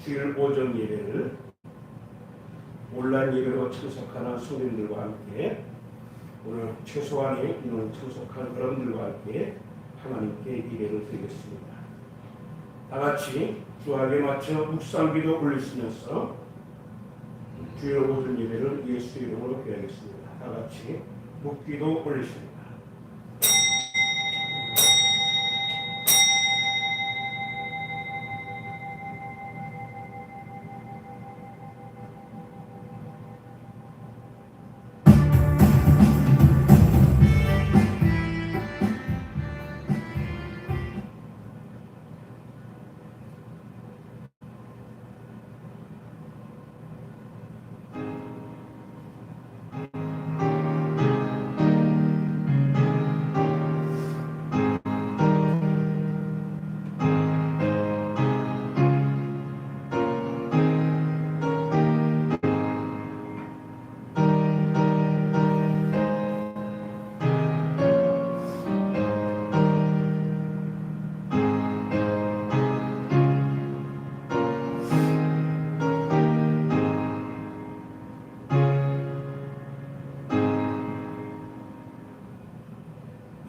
주일 오전 예배를 온라인 예배로 참석하는 성도님들과 함께 오늘 최소한의 인원 참석한 여러분들과 함께 하나님께 예배를 드리겠습니다. 다같이 주하게 맞춰 묵상기도 올리시면서 주일 오전 예배를 예수 이름으로 드리겠습니다. 다같이 묵기도 올리십니다.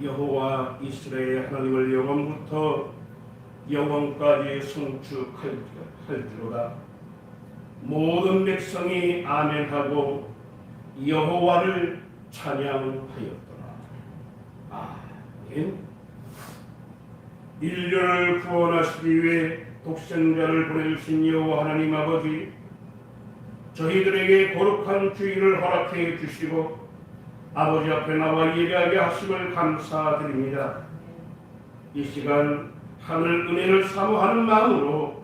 여호와 이스라엘 하나님을 영원부터 영원까지 송축할지로다. 모든 백성이 아멘하고 여호와를 찬양하였더라. 아멘. 인류를 구원하시기 위해 독생자를 보내주신 여호와 하나님 아버지, 저희들에게 거룩한 주일을 허락해 주시고 아버지 앞에 나와 예배하게 하심을 감사드립니다. 이 시간 하늘 은혜를 사모하는 마음으로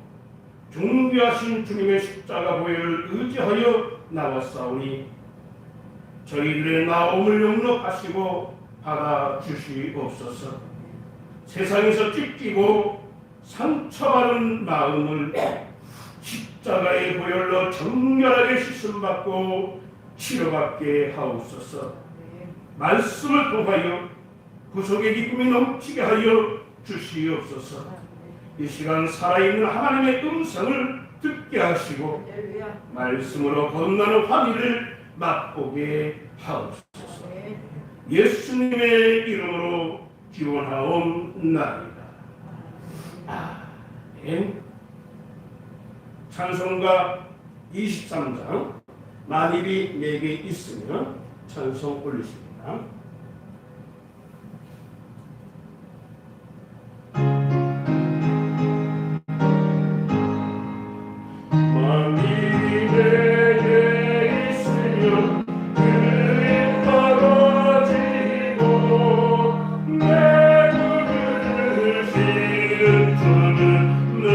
존귀하신 주님의 십자가 보혈을 의지하여 나왔사오니 저희들의 나옴을 용납하시고 받아주시옵소서. 세상에서 찢기고 상처받은 마음을 십자가의 보혈로 정결하게 씻음받고 치료받게 하옵소서. 말씀을 통하여 구속의 기쁨이 넘치게 하여 주시옵소서. 이 시간 살아있는 하나님의 음성을 듣게 하시고 말씀으로 거듭나는 환희를 맛보게 하옵소서. 예수님의 이름으로 기원하옵나이다. 아멘. 찬송가 23장 만일이 내게 있으면 찬송 올리십니다. 만일이 내게 있으면 그의 떨어지고 내 눈을 지은 주는 늘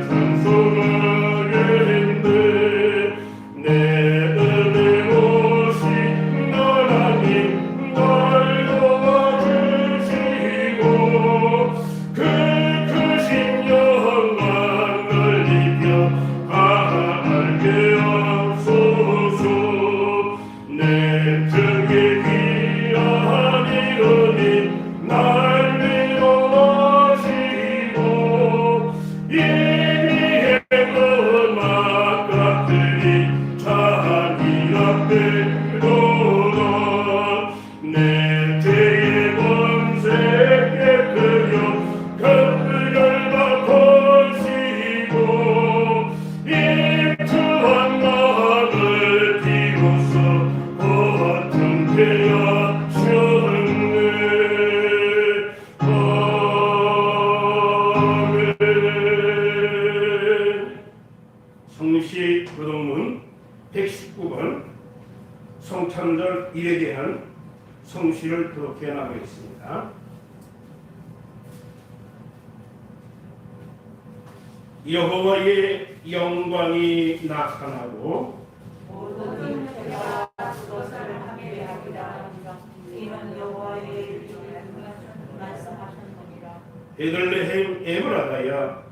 찬송하겠네. 내 성시 교동문 119번 성찬절 일에 대한 성시를 그렇게 나가겠습니다. 여호와의 영광이 나타나고 모든 자가 그것을 함께하리라. 이는 여호와의 말씀하셨느니라. 베들레헴 에브라다야,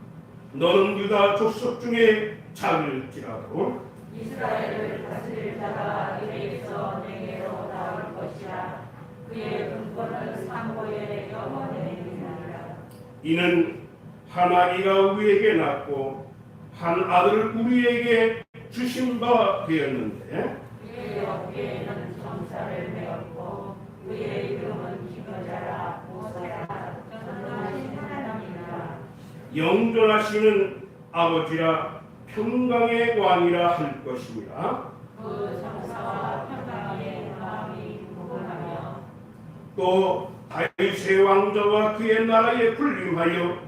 너는 유다 족속 중에 작을지라도 이스라엘을 다스릴 자가 이에게서 내게로 나올 것이라. 그의 근본은 상고의 영원에 이르리라. 이는 하나기가 위에게 났고 한 아들을 우리에게 주신 바 되었는데 그의 어깨에는 정사를 메었고 그의 이름은 기도자라 모사라 전능하신 하나님이라. 영존하시는 아버지라 평강의 왕이라 할 것입니다. 그 정사와 평강의 마음이 무궁하며 또 다윗의 왕자와 그의 나라에 군림하여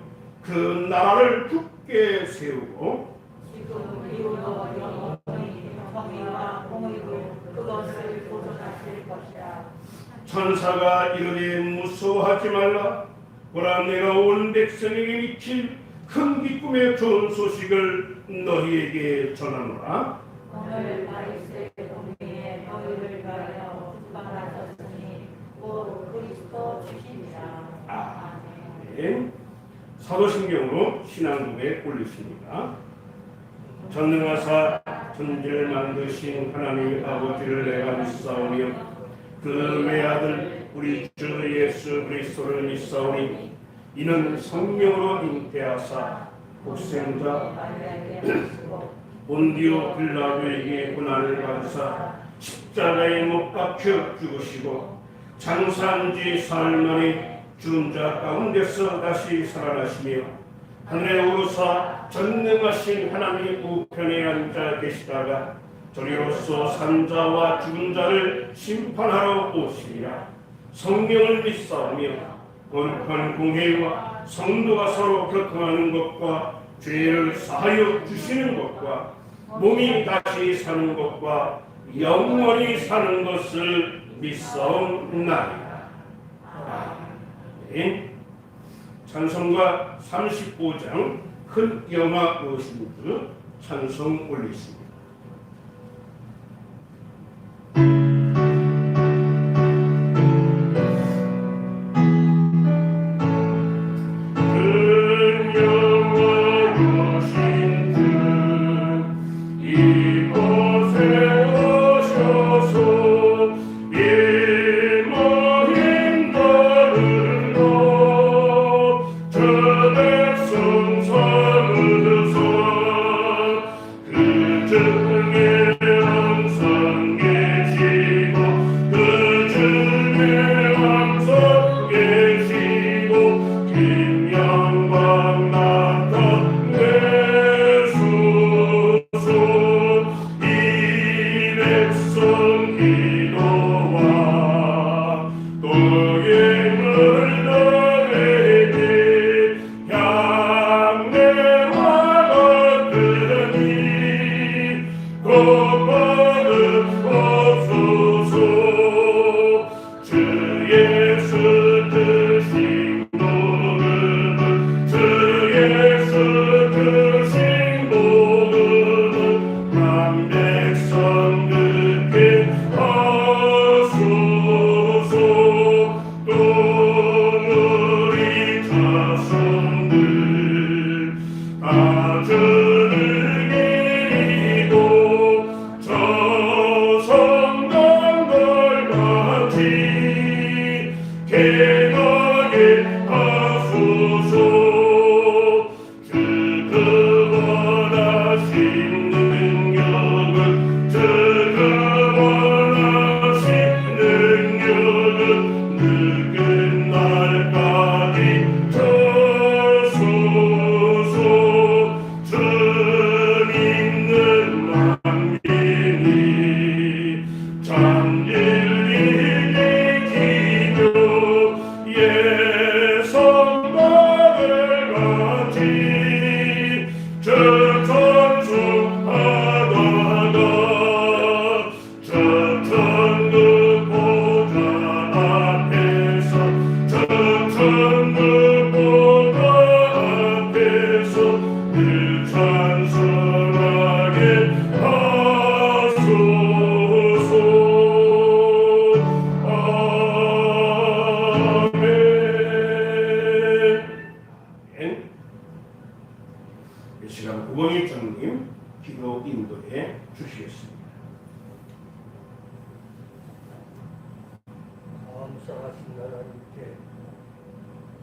그 나라를 굳게 세우고 지금 이후로 영원히 정의와 공의로 그것을 보존하실 것이라. 천사가 이르되 무서워하지 말라. 보라 내가 온 백성에게 미칠 큰 기쁨의 좋은 소식을 너희에게 전하노라. 오늘 다윗의 동리에 너희를 위하여 축복하셨으니 곧 그리스도 주시니라. 아멘. 사도신경으로 신앙고백 올리십니다. 전능하사 천지를 만드신 하나님 아버지를 내가 믿사오며 그 외아들 우리 주 예수 그리스도를 믿사오니 이는 성령으로 잉태하사 복생자 본디오 빌라도에게 고난을 받으사 십자가에 못 박혀 죽으시고 장사한 지 사흘 만에 죽은 자 가운데서 다시 살아나시며 하늘에 오르사 전능하신 하나님 우편에 앉아 계시다가 저리로서 산자와 죽은 자를 심판하러 오시리라. 성령을 믿사오며 거룩한 공회와 성도가 서로 교통하는 것과 죄를 사하여 주시는 것과 몸이 다시 사는 것과 영원히 사는 것을 믿사옵나이다. 아멘. 찬송가 35장 큰 영화 무엇인지 찬송 올리십니다.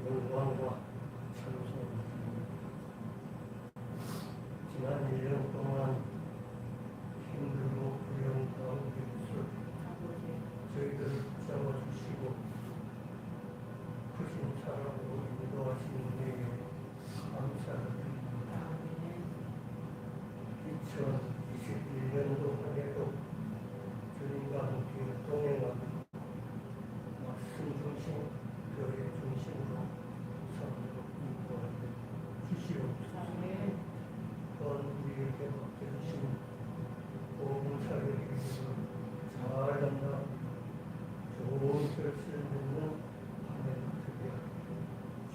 영광과 찬송 지난 2021년도 한 해도 주님과 함께 동행하며 말씀 중심, 교회 중심으로 삶으로 인도하여 주시옵소서. 또한 우리에게 맡겨주신 보험사역에 대해서 잘 담당 좋은 결실을 맺는 한 해가 되게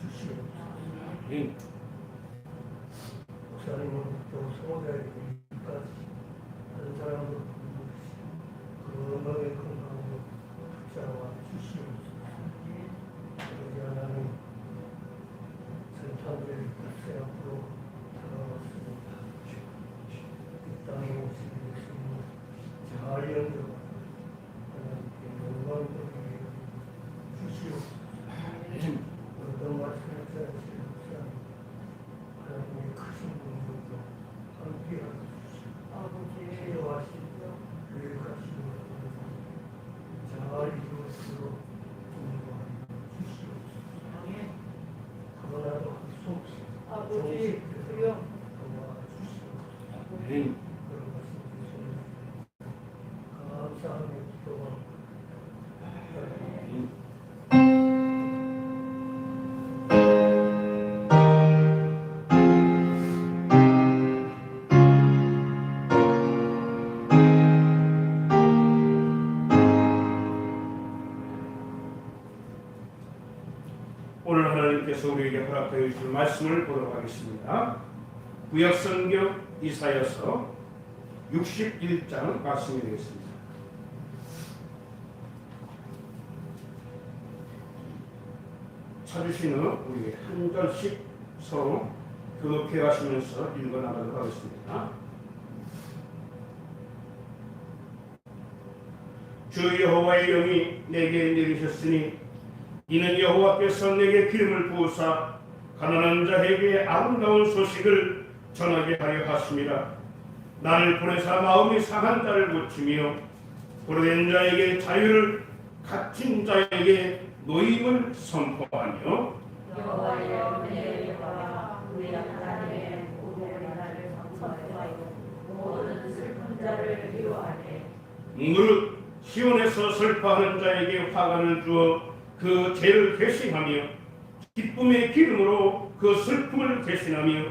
주시옵소서. 목사님은 또 소자의 일까지 한 사람도 건강에 건강으로 붙잡아 주시옵소서. 그러지 하나님 생탄들의 끝에 앞으로 다가왔습니다. 이 땅에 오신 예수님을 잘 연결하고 하나님께 영광 돌리게 주시옵소서. 어떤 말씀을 전하시는 목사님 하나님의 크신 분들도 함께하여 주시고 필요하시고 계획하시고 잘 이루어지도록 인도하여 주시옵소서. 그러나도 할 수 없이 정식대로 도와주시옵소서. 그런 말씀 주시옵소서. 감사하며 기도합니다. 오늘 하나님께서 우리에게 허락하여 주실 말씀을 보도록 하겠습니다. 구약성경 이사야서 61장 말씀이 되겠습니다. 찾으신 후 우리 한 절씩 서로 교독해 가시면서 읽어나가도록 하겠습니다. 주 여호와의 영이 내게 내리셨으니 이는 여호와께서 내게 기름을 부으사 가난한 자에게 아름다운 소식을 전하게 하려 하심이라. 나를 보내사 마음이 상한 자를 고치며 고려된 자에게 자유를, 갇힌 자에게 노임을 선포하며 여호와여 내 여호와 우리 하나님의 보복의 날을 선포하여 모든 슬픈 자를 위로하네. 무릇 시온에서 슬퍼하는 자에게 화관을 주어 그 죄를 대신하며 기쁨의 기름으로 그 슬픔을 대신하며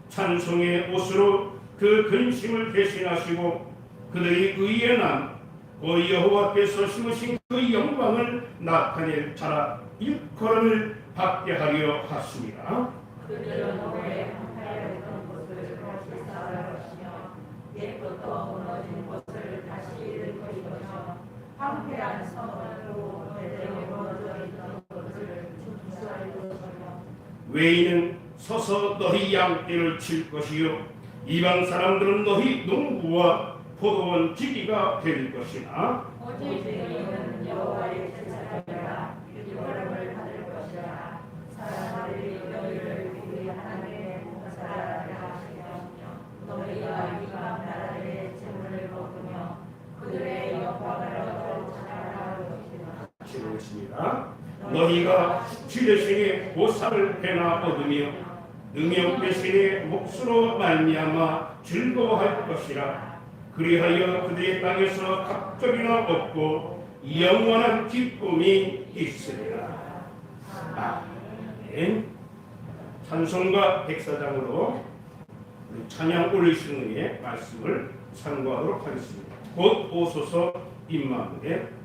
찬송의 옷으로 그 근심을 대신하시고 그들이 의에 난 그 여호와께서 심으신 그 영광을 나타낼 자라 일컬음을 받게 하려 하십니다. 그들은 너의 황폐하였던 것을 다시 쌓을 것이며 옛부터 무너진 것을 다시 이룰 것이며 황폐한 성으로 대대로 무너져 있던 것을 축소할 것이며 외인은 서서 너희 양떼를 칠 것이요 이방 사람들은 너희 농부와 포도원 지기가 될 것이나 오직 너희는 여호와의 제사장이라 일컬음을 받을 것이라. 사람들이 너희를 우리 하나님의 봉사자라 하시며 너희가 이방 나라의 재물을 먹으며 그들의 영광을 얻어 자랑할 것이라. 지루했습니다. 너희가 주 대신에 보살을 배나 얻으며 능력 대신에 몫으로 말미암아 즐거워할 것이라. 그리하여 그들의 땅에서 갑절이나 얻고 영원한 기쁨이 있으리라. 아멘. 찬송가 백사장으로 찬양 올리시는 의의 말씀을 참고하도록 하겠습니다. 곧 오소서 임마누엘.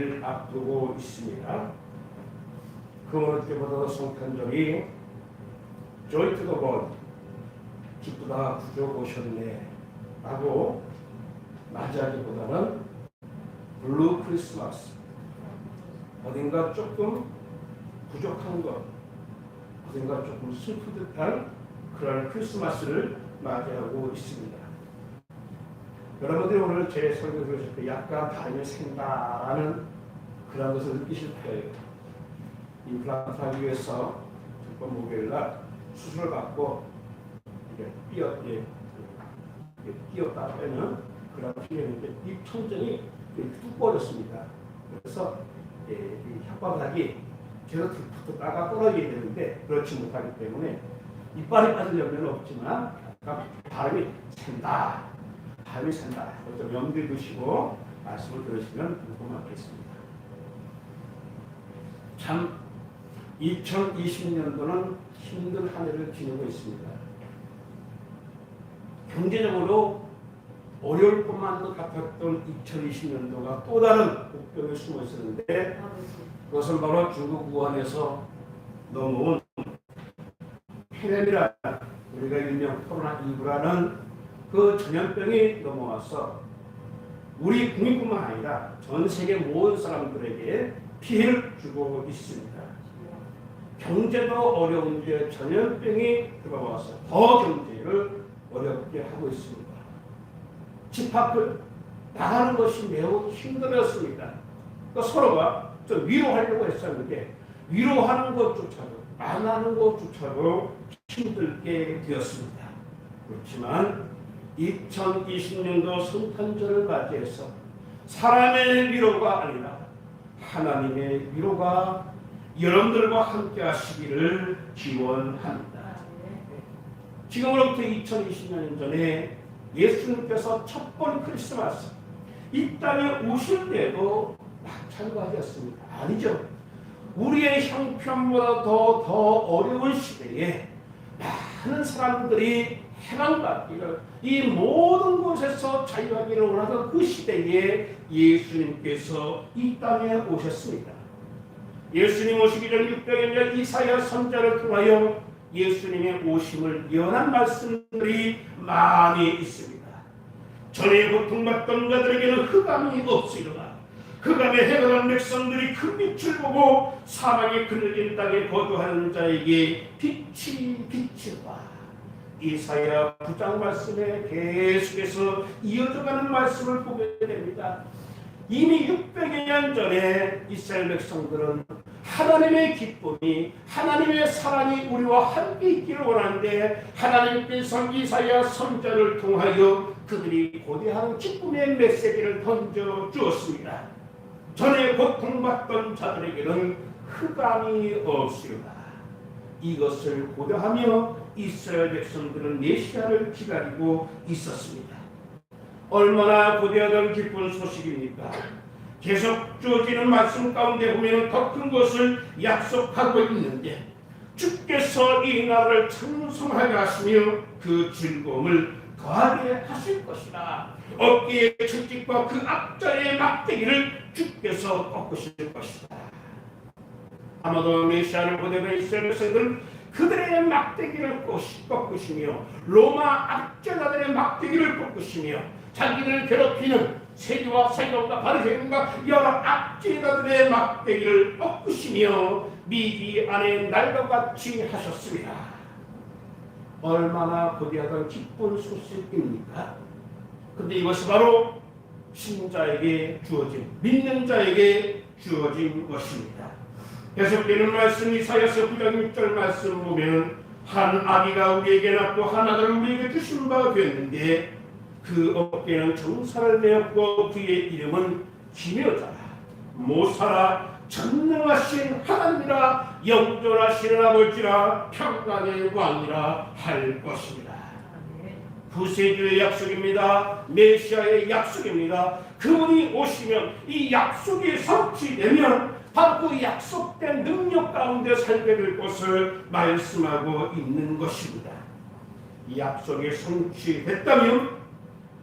주기를 앞두고 있습니다. 그 어느 때보다도 성탄절이 Joy to the World, 기쁘다 구주 오셨네 라고 맞이하기보다는 블루 크리스마스, 어딘가 조금 부족한 것, 어딘가 조금 슬픈 듯한 그런 크리스마스를 맞이하고 있습니다. 여러분들이 오늘 제 설교 들으실 때 약간 다름이 생긴다라는 그런 것을 느끼실 거예요. 임플란트 하기 위해서 특번 목요일날 수술을 받고 끼었다 빼는 그런 필요인데 이 천정이 두꺼워졌습니다. 그래서 이 혓바닥이 계속 붙었다가 떨어지게 되는데 그렇지 못하기 때문에 이빨이 빠질 염려는 없지만 발음이 샌다. 발음이 샌다. 좀 염두에 두시고 말씀을 들으시면 고맙겠습니다. 참 2020년도는 힘든 한 해를 지내고 있습니다. 경제적으로 어려울 것만도 같았던 2020년도가 또 다른 복병에 숨어 있었는데 그것은 바로 중국 우한에서 넘어온 폐렴이라는 우리가 일명 코로나19라는 그 전염병이 넘어와서 우리 국민뿐만 아니라 전 세계 모든 사람들에게 피해를 주고 있습니다. 경제도 어려운데 전염병이 들어와서 더 경제를 어렵게 하고 있습니다. 집 밖을 나가는 것이 매우 힘들었습니다. 그러니까 서로가 좀 위로하려고 했었는데 위로하는 것조차도 만나는 것조차도 힘들게 되었습니다. 그렇지만 2020년도 성탄절을 맞이해서 사람의 위로가 아니라 하나님의 위로가 여러분들과 함께 하시기를 기원합니다. 지금으로부터 2020년 전에 예수님께서 첫 번 크리스마스 이 땅에 오실 때도 마찬가지였습니다. 아니죠. 우리의 형편보다 더 어려운 시대에 많은 사람들이 해방받기를 이 모든 곳에서 자유하기를 원하던 그 시대에 예수님께서 이 땅에 오셨습니다. 예수님 오시기 전 600여 년 이사야 선지자를 통하여 예수님의 오심을 예언한 말씀들이 많이 있습니다. 전에 고통받던 자들에게는 흑암이 없으리라. 흑암에 해당한 백성들이 큰 빛을 보고 사망에 그늘진 땅에 거주하는 자에게 빛이 비치라. 이사야 9장 말씀에 계속해서 이어져가는 말씀을 보게 됩니다. 이미 600여 년 전에 이스라엘 백성들은 하나님의 기쁨이 하나님의 사랑이 우리와 함께 있기를 원하는데 하나님께서 이사야 선지자를 통하여 그들이 고대하는 기쁨의 메시지를 던져 주었습니다. 전에 고통받던 자들에게는 흑암이 없으리라. 이것을 고려하며 이스라엘 백성들은 메시아를 기다리고 있었습니다. 얼마나 고대하던 기쁜 소식입니까? 계속 주어지는 말씀 가운데 보면 더 큰 것을 약속하고 있는데 주께서 이 나라를 창성하게 하시며 그 즐거움을 거하게 하실 것이다. 어깨의 채찍과 그 앞자리의 막대기를 주께서 꺾으실 것이다. 아마도 메시아를 보내던 이스라엘 백성들은 그들의 막대기를 꺾으시며 로마 압제자들의 막대기를 꺾으시며 자기들을 괴롭히는 세리와 사기관과 바리새인과 여러 압제자들의 막대기를 꺾으시며 미디 안에 날과 같이 하셨습니다. 얼마나 고대하던 기쁜 소식입니까? 근데 이것이 바로 신자에게 주어진, 믿는 자에게 주어진 것입니다. 계속되는 말씀 이사야서 9장 6절 말씀 보면 한 아기가 우리에게 낳고 한 아들을 우리에게 주신 바 되었는데 그 어깨는 정사를 내었고 그의 이름은 기묘자라 모사라 전능하신 하나님이라 영존하시는 아버지라 평강의 왕이라 할 것입니다. 구세주의 약속입니다. 메시아의 약속입니다. 그분이 오시면 이 약속이 성취되면 바로 그 약속된 능력 가운데 살게 될 것을 말씀하고 있는 것입니다. 이 약속이 성취됐다면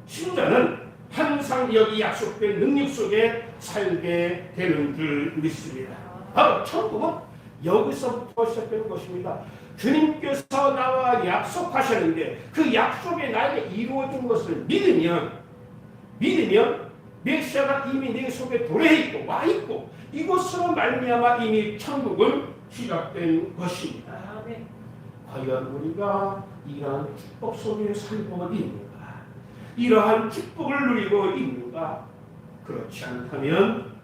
신자는 항상 여기 약속된 능력 속에 살게 되는 줄 믿습니다. 바로 천국은 여기서부터 시작되는 것입니다. 주님께서 나와 약속하셨는데 그 약속이 나에게 이루어진 것을 믿으면 메시아가 이미 내 속에 도래해 있고 와 있고 이것으로 말미암아 이미 천국은 시작된 것입니다. 과연 우리가 이러한 축복 속에 살고 있는가? 이러한 축복을 누리고 있는가? 그렇지 않다면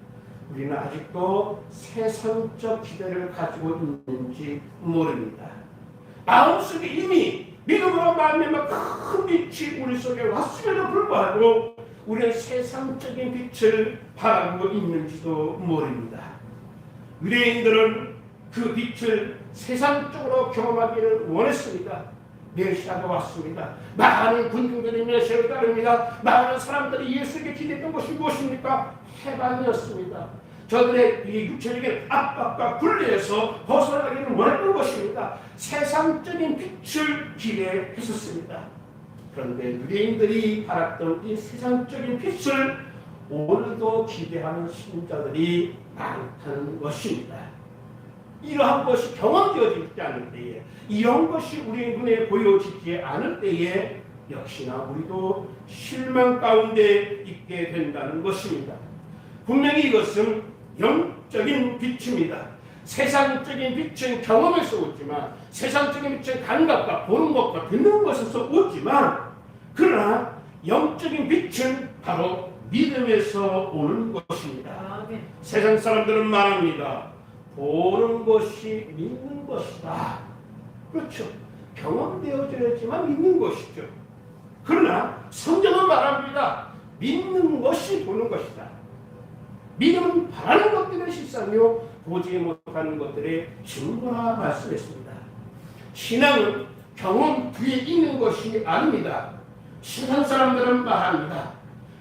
우리는 아직도 세상적 기대를 가지고 있는지 모릅니다. 마음속에 이미 믿음으로 말미암아 큰 빛이 우리 속에 왔음에도 불구하고 우리는 세상적인 빛을 바라보고 있는지도 모릅니다. 유대인들은 그 빛을 세상적으로 경험하기를 원했습니다. 메시아가 왔습니다. 많은 군중들이 메시아를 따릅니다. 많은 사람들이 예수에게 기대했던 것이 무엇입니까? 해방이었습니다. 저들의 이 육체적인 압박과 굴레에서 벗어나기를 원했던 것입니다. 세상적인 빛을 기대했었습니다. 그런데 유대인들이 바랐던 이 세상적인 빛을 오늘도 기대하는 신자들이 많다는 것입니다. 이러한 것이 경험되어지지 않을 때에, 이런 것이 우리 눈에 보여지지 않을 때에 역시나 우리도 실망 가운데 있게 된다는 것입니다. 분명히 이것은 영적인 빛입니다. 세상적인 빛은 경험에서 오지만, 세상적인 빛은 감각과 보는 것과 듣는 것에서 오지만, 그러나 영적인 빛은 바로 믿음에서 오는 것입니다. 세상 사람들은 말합니다. 보는 것이 믿는 것이다. 그렇죠. 경험되어져야지만 믿는 것이죠. 그러나 성경은 말합니다. 믿는 것이 보는 것이다. 믿음은 바라는 것들의 실상이요 보지 못하는 것들의 증거라 말씀했습니다. 신앙은 경험 뒤에 있는 것이 아닙니다. 세상 사람들은 말합니다.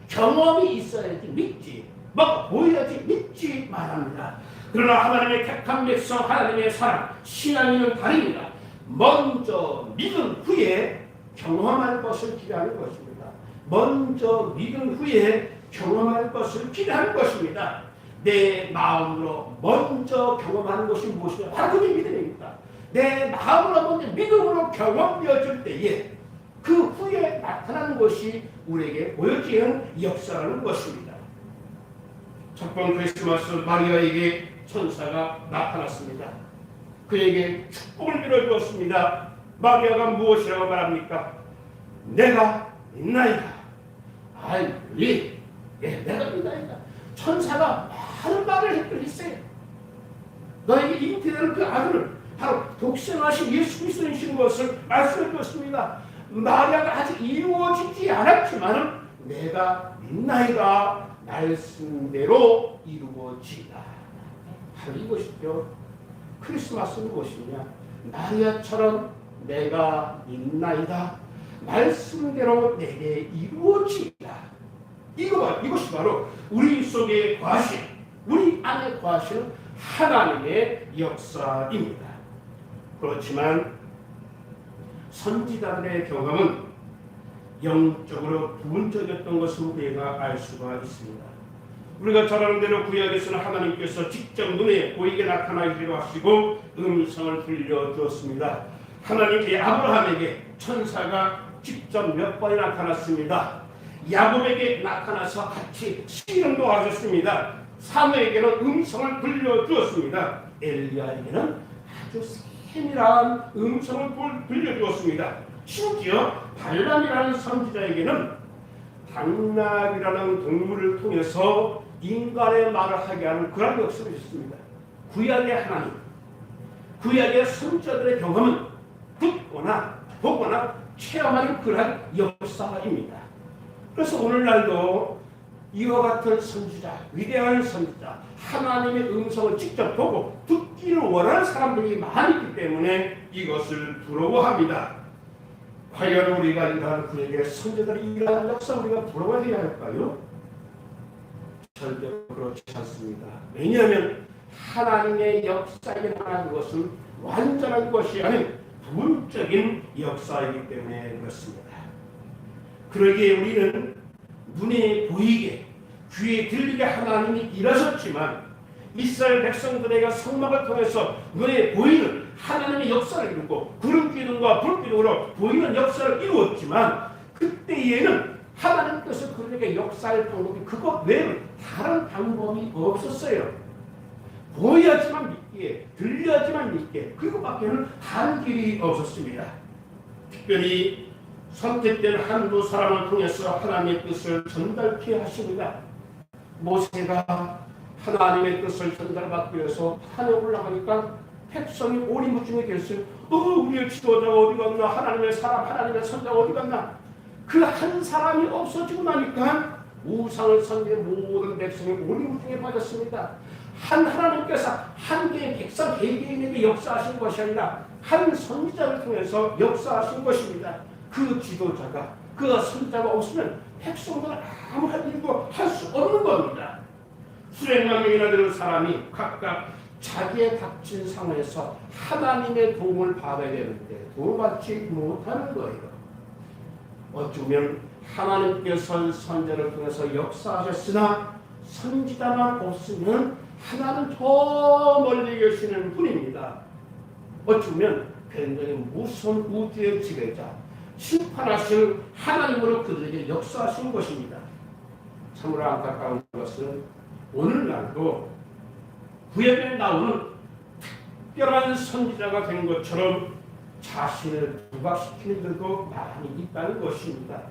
경험이 있어야지 믿지, 뭐 보여야지 믿지 말합니다. 그러나 하나님의 택한 백성, 하나님의 사람, 신앙인은 다릅니다. 먼저 믿은 후에 경험할 것을 기대하는 것입니다. 먼저 믿은 후에 경험할 것을 기대하는 것입니다. 내 마음으로 먼저 경험하는 것이 무엇이냐? 바로 그게 믿음입니다. 내 마음으로 먼저 믿음으로 경험되어질 때에 그 후에 나타나는 것이 우리에게 보여지는 역사라는 것입니다. 첫번 크리스마스 마리아에게 천사가 나타났습니다. 그에게 축복을 빌어주었습니다. 마리아가 무엇이라고 말합니까? 내가 믿나이다. 내가 믿나이다. 천사가 많은 말을 했어요. 너에게 잉태되는 그 아들을 바로 독생하신 예수 그리스도이신 것을 말씀해 주었습니다. 마리아가 아직 이루어지지 않았지만 내가 믿나이다. 말씀대로 이루어지다. 바로 이것이죠. 크리스마스는 무엇이냐? 마리아처럼 내가 믿나이다. 말씀대로 내게 이루어지다. 이것이 바로 우리 속에 거하신, 우리 안에 거하시는 하나님의 역사입니다. 그렇지만 선지자들의 경험은 영적으로 부분적이었던 것을 우리가 알 수가 있습니다. 우리가 잘 아는 대로 구약에서는 하나님께서 직접 눈에 보이게 나타나기로 하시고 음성을 들려주었습니다. 하나님이 아브라함에게 천사가 직접 몇 번이 나타났습니다. 야곱에게 나타나서 같이 시름도 하셨습니다. 사무에게는 음성을 들려주었습니다. 엘리야에게는 아주 세밀한 음성을 들려주었습니다. 심지어 발람이라는 선지자에게는 당나귀라는 동물을 통해서 인간의 말을 하게 하는 그런 역사가 있습니다. 구약의 하나님, 구약의 선지자들의 경험은 듣거나 보거나 체험하는 그러한 역사입니다. 그래서 오늘날도 이와 같은 선지자, 위대한 선지자, 하나님의 음성을 직접 보고 듣기를 원하는 사람들이 많이 있기 때문에 이것을 부러워합니다. 과연 우리가 이러한 그에게 선지자들이 이러한 역사 우리가 부러워해야 할까요? 절대로 그렇지 않습니다. 왜냐하면 하나님의 역사에 관한 것은 완전한 것이 아닌 부분적인 역사이기 때문에 그렇습니다. 그러기에 우리는 눈에 보이게 귀에 들리게 하나님이 일하셨지만 이스라엘 백성들에게 성막을 통해서 눈에 보이는 하나님의 역사를 이루고 구름 기둥과 불 기둥으로 보이는 역사를 이루었지만 그때에는 하나님께서 그들에게 역사할 방법이 그것 외에는 다른 방법이 없었어요. 보여야지만 믿기에, 들려야지만 믿기에, 그것밖에는 다른 길이 없었습니다. 특별히 선택된 한두 사람을 통해서 하나님의 뜻을 전달케 하십니다. 모세가 하나님의 뜻을 전달받기 위해서 산에 올라가니까 백성이 오리무중에 계셨어요. 우리의 지도자가 어디 갔나? 하나님의 사람, 하나님의 선자가 어디 갔나? 그 한 사람이 없어지고 나니까 우상을 섬기는 모든 백성이 오리무중에 빠졌습니다. 하나님께서 한 개의 백성 개개인에게 역사하신 것이 아니라 한 선지자를 통해서 역사하신 것입니다. 그 지도자가, 그 선자가 없으면 백성들은 아무한 일도 할 수 없는 겁니다. 수백만 명이나 되는 사람이 각각 자기의 닥친 상황에서 하나님의 도움을 받아야 되는데 도움받지 못하는 거예요. 어쩌면 하나님께서 선자를 통해서 역사하셨으나 선지자만 없으면 하나님은 저 멀리 계시는 분입니다. 어쩌면 굉장히 무서운 우주의 지배자, 심판하실 하나님으로 그들에게 역사하신 것입니다. 참으로 안타까운 것은 오늘날도 구약에 나오는 특별한 선지자가 된 것처럼 자신을 부각시키는 들도 많이 있다는 것입니다.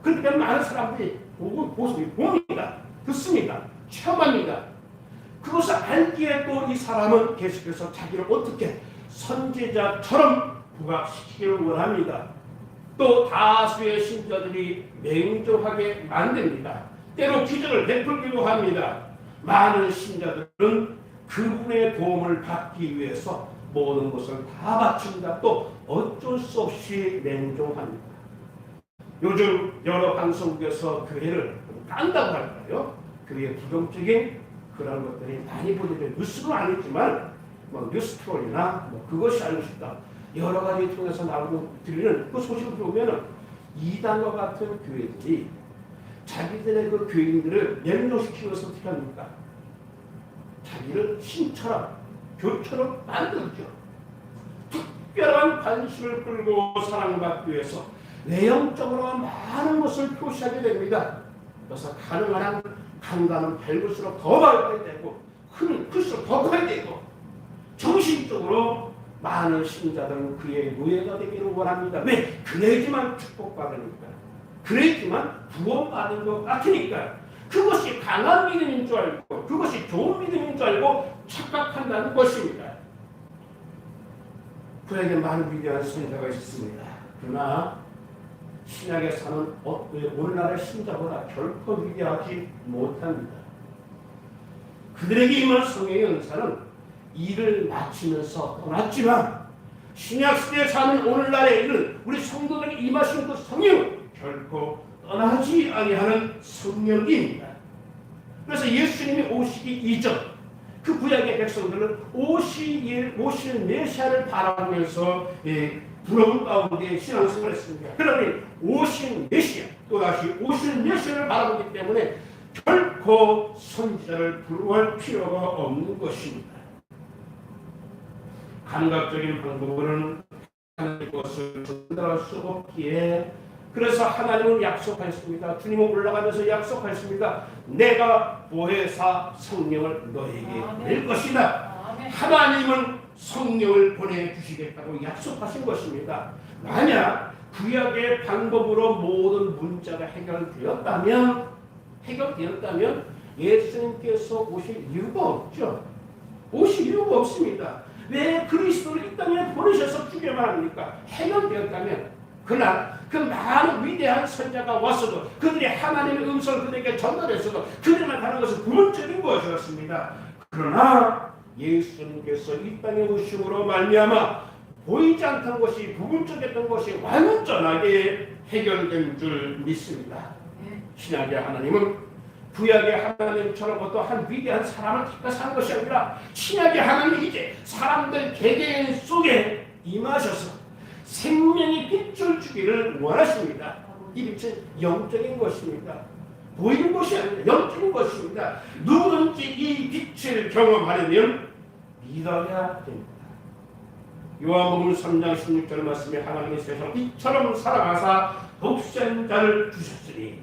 그러니까 많은 사람들이 보습이 봅니다. 듣습니다. 체험합니다. 그것을 알기에 또 이 사람은 계속해서 자기를 어떻게 선지자처럼 부각시키기를 원합니다. 또 다수의 신자들이 맹종하게 만듭니다. 때로 기적을 베풀기도 합니다. 많은 신자들은 그분의 도움을 받기 위해서 모든 것을 다 바칩니다. 또 어쩔 수 없이 맹종합니다. 요즘 여러 방송국에서 교회를 깐다고 할까요? 교회의 부정적인 그런 것들이 많이 보이는 뉴스는 아니지만 뉴스트롤이나 그것이 알고 싶다. 여러 가지 통해서 나오고 들리는 그 소식을 보면 이단과 같은 교회들이 자기들의 그 교인들을 맹종시키면서 어떻게 합니까? 자기를 신처럼 교처럼 만들죠. 특별한 관심을 끌고 사랑받기 위해서 내용적으로 많은 것을 표시하게 됩니다. 그래서 가능한 한 강단은 밝을수록 더 밝아야 되고 클수록 더 커야 되고 정신적으로 많은 신자들은 그의 노예가 되기를 원합니다. 왜? 그래야지만 축복받으니까. 그래야지만 구원받은 것 같으니까. 그것이 강한 믿음인 줄 알고 그것이 좋은 믿음인 줄 알고 착각한다는 것입니다. 그에게 많은 위대한 선지자가 있습니다. 그러나 신약에 사는 오늘날의 신자보다 결코 위대하지 못합니다. 그들에게 임한 성령의 은사는 일을 마치면서 떠났지만 신약시대에 사는 오늘날에 있는 우리 성도들에게 임하신 그 성령은 결코 떠나지 아니하는 성령입니다. 그래서 예수님이 오시기 이전 그 구약의 백성들은 오시는 메시아를 바라보면서 부러운 가운데 신앙생활을 했습니다. 그러니 오신 메시아 또다시 오시는 메시아를 바라보기 때문에 결코 선지자를 부러워할 필요가 없는 것입니다. 감각적인 방법으로는 하나님의 것을 전달할 수 없기에 그래서 하나님은 약속하였습니다. 주님은 올라가면서 약속하였습니다. 내가 보혜사 성령을 너에게 낼 것이다. 하나님은 성령을 보내주시겠다고 약속하신 것입니다. 만약 구약의 방법으로 모든 문제가 해결되었다면 예수님께서 오실 이유가 없죠. 오실 이유가 없습니다. 왜 그리스도를 이 땅에 보내셔서 죽여만 합니까? 해결되었다면 그러나 그 많은 위대한 선자가 왔어도 그들이 하나님의 음성을 그들에게 전달했어도 그들만 하는 것은 부분적인 것이었습니다. 그러나 예수님께서 이 땅에 오심으로 말미암아 보이지 않던 것이 부분적이었던 것이 완전하게 해결된 줄 믿습니다. 신약의 하나님은 구약의 하나님처럼 어떠한 위대한 사람을 택해서 한 것이 아니라 신약의 하나님이 이제 사람들 개개인 속에 임하셔서 생명의 빛을 주기를 원하십니다. 이 빛은 영적인 것입니다. 보이는 것이 아니라 영적인 것입니다. 누구든지 이 빛을 경험하려면 믿어야 됩니다. 요한복음 3장 16절 말씀에 하나님이 세상 빛처럼 사랑하사 독생 자를 주셨으니,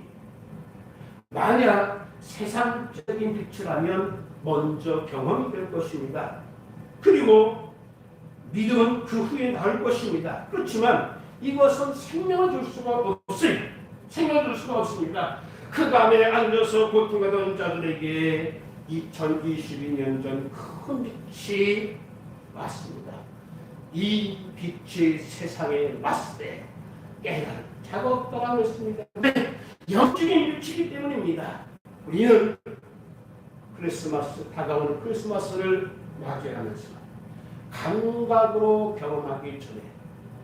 만약 세상적인 빛이라면 먼저 경험이 될 것입니다. 그리고 믿음은 그 후에 나올 것입니다. 그렇지만 이것은 생명을 줄 수가 없습니다. 생명을 줄 수가 없습니다. 그 밤에 앉아서 고통하던 자들에게 2022년 전 큰 빛이 왔습니다. 이 빛이 세상에 왔을 때 깨달은 자가 없다고 했습니다. 영적인 빛이기 때문입니다. 우리는 크리스마스, 다가오는 크리스마스를 맞이하면서 감각으로 경험하기 전에,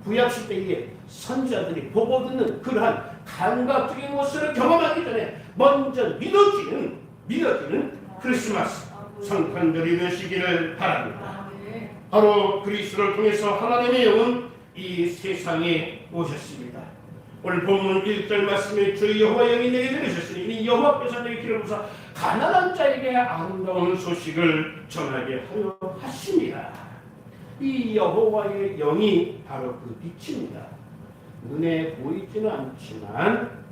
구약시대에 선지자들이 보고 듣는 그러한 감각적인 것을 경험하기 전에 먼저 믿어지는 크리스마스 성탄절이 되시기를 바랍니다. 바로 그리스도를 통해서 하나님의 영은 이 세상에 오셨습니다. 오늘 본문 1절 말씀에 주 여호와 영이 내게 들으셨으니 이 여호와께서 내게 길을 부사 가난한 자에게 아름다운 소식을 전하게 하려 하십니다. 이 여호와의 영이 바로 그 빛입니다. 눈에 보이지는 않지만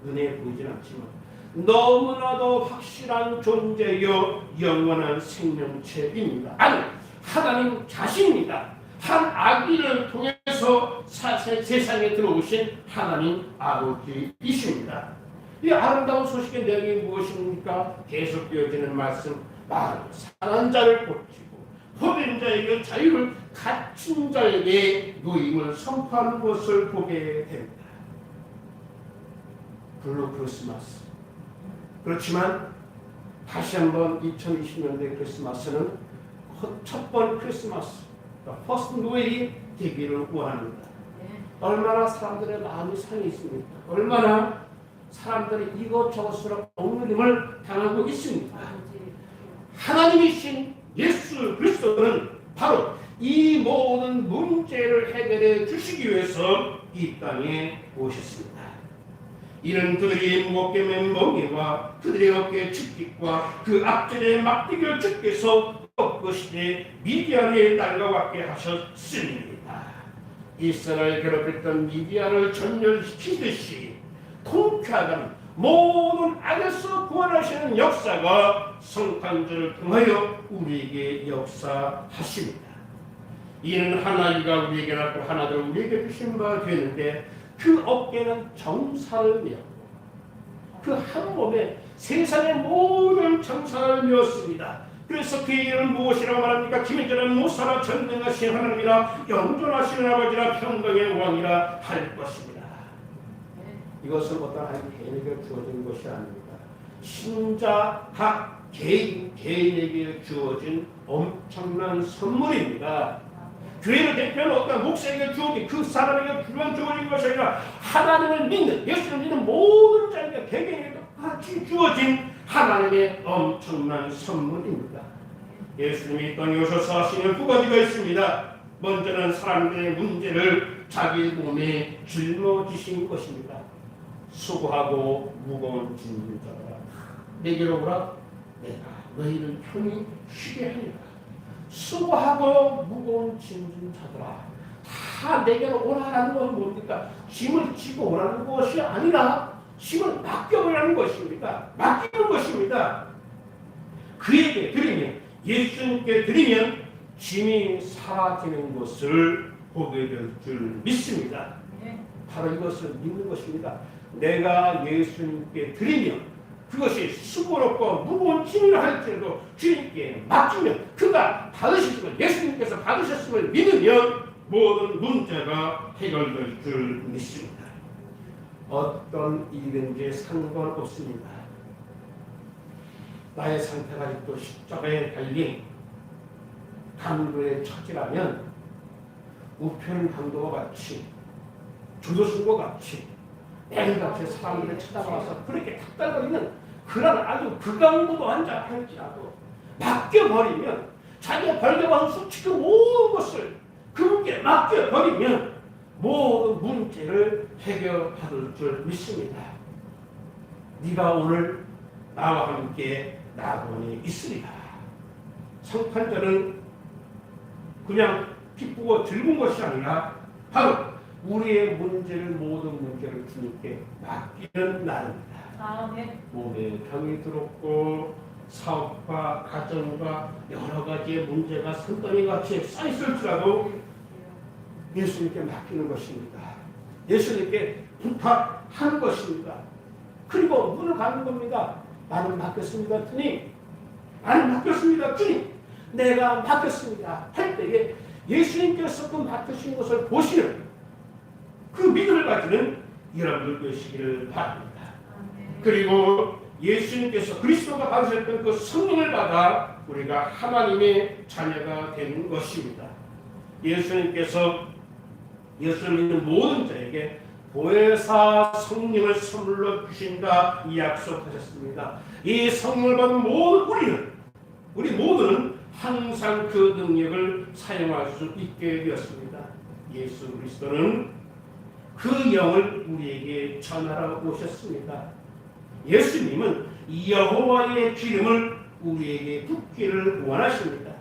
너무나도 확실한 존재요 영원한 생명체입니다. 아니, 하나님 자신입니다. 한 아기를 통해서 세상에 들어오신 하나님 아버지이십니다. 이 아름다운 소식의 내용이 무엇입니까? 계속되어지는 말씀, 바로 상한 자를 고치고 헛된 자에게 자유를, 갇힌 자에게 노임을 선포하는 것을 보게 됩니다. 블루 크리스마스. 그렇지만 다시 한번 2020년대 크리스마스는 첫 번 크리스마스, 퍼스트 노엘이 되기를 원합니다. 얼마나 사람들의 마음이 상해 있습니까? 얼마나 사람들이 이것저것으로 억눌림을 당하고 있습니다. 하나님이신 예수 그리스도는 바로 이 모든 문제를 해결해 주시기 위해서 이 땅에 오셨습니다. 이는 그들이 무겁게 맨 멍에와 그들의 어깨의 축깃과 그 앞전의 막대기를 주께서 꺾으시되 미디안의 날과 같게 하셨습니다. 이스라엘 괴롭혔던 미디안을 전멸시키듯이 통쾌하던 모든 악에서 구원하시는 역사가 성탄절을 통하여 우리에게 역사하십니다. 이는 하나이가 우리에게 낳고 하나를 우리에게 주신 바 되는데 그 어깨는 정사를 메었고 그 한 몸에 세상의 모든 정사를 메었습니다. 그래서 그 이름은 무엇이라고 말합니까? 김인자는 무사라 전능하신 하나님이라 영존하신 아버지라 평강의 왕이라 할 것입니다. 이것은 어떤 한 개인에게 주어진 것이 아닙니다. 신자 각 개인에게 주어진 엄청난 선물입니다. 교회를 대표하는 어떤 목사에게 주어진, 그 사람에게 주어진 것이 아니라 하나님을 믿는, 예수를 믿는 모든 자에게 개개인에게 같이 주어진 하나님의 엄청난 선물입니다. 예수님이 땅에 오셔서 하시는 두 가지가 있습니다. 먼저는 사람들의 문제를 자기 몸에 짊어지신 것입니다. 수고하고 무거운 짐진 자들아 내게로 오라, 내가 너희를 편히 쉬게 하리라. 수고하고 무거운 짐진 자들아, 다 내게로 오라라는 건 뭡니까? 짐을 지고 오라는 것이 아니라 짐을 맡겨보라는 것입니다. 맡기는 것입니다. 그에게 드리면, 예수님께 드리면 짐이 사라지는 것을 보게 될 줄 믿습니다. 바로 이것을 믿는 것입니다. 내가 예수님께 드리면 그것이 수고롭고 무거운 짐이라 할지라도 주님께 맡기면 그가 받으셨음을, 예수님께서 받으셨음을 믿으면 모든 문제가 해결될 줄 믿습니다. 어떤 일이든지 상관없습니다. 나의 상태가 아직도 십자가에 달린 강도의 처지라면 우편 강도와 같이, 조조순과 같이 매일같이 사람들을 쳐다봐서 그렇게 탁달거리는 그런 아주 극강도도 한자 할지라도 맡겨버리면, 자기가 벌겨봐서 수치고 모든 것을 그분께 맡겨버리면 모든 문제를 해결받을 줄 믿습니다. 네가 오늘 나와 함께 낙원에 있으리라. 성탄절은 그냥 기쁘고 즐거운 것이 아니라 바로 우리의 모든 문제를 주님께 맡기는 날입니다. 아멘. 몸에 병이 들었고 사업과 가정과 여러 가지의 문제가 산더미같이 쌓였을지라도 예수님께 맡기는 것입니다. 예수님께 부탁하는 것입니다. 그리고 문을 가는 겁니다. 나는 맡겼습니다, 주님. 나는 맡겼습니다, 주님. 내가 맡겼습니다 할 때에 예수님께서 그 맡으신 것을 보시는 그 믿음을 가지는 여러분들 되시기를 바랍니다. 그리고 예수님께서 그리스도가 받으셨던 그 성령을 받아 우리가 하나님의 자녀가 되는 것입니다. 예수님께서 예수를 믿는 모든 자에게 보혜사 성령을 선물로 주신다 이 약속하셨습니다. 이 성령을 받은 모든 우리 모두는 항상 그 능력을 사용할 수 있게 되었습니다. 예수 그리스도는 그 영을 우리에게 전하러 오셨습니다. 예수님은 여호와의 기름을 우리에게 붓기를 원하십니다.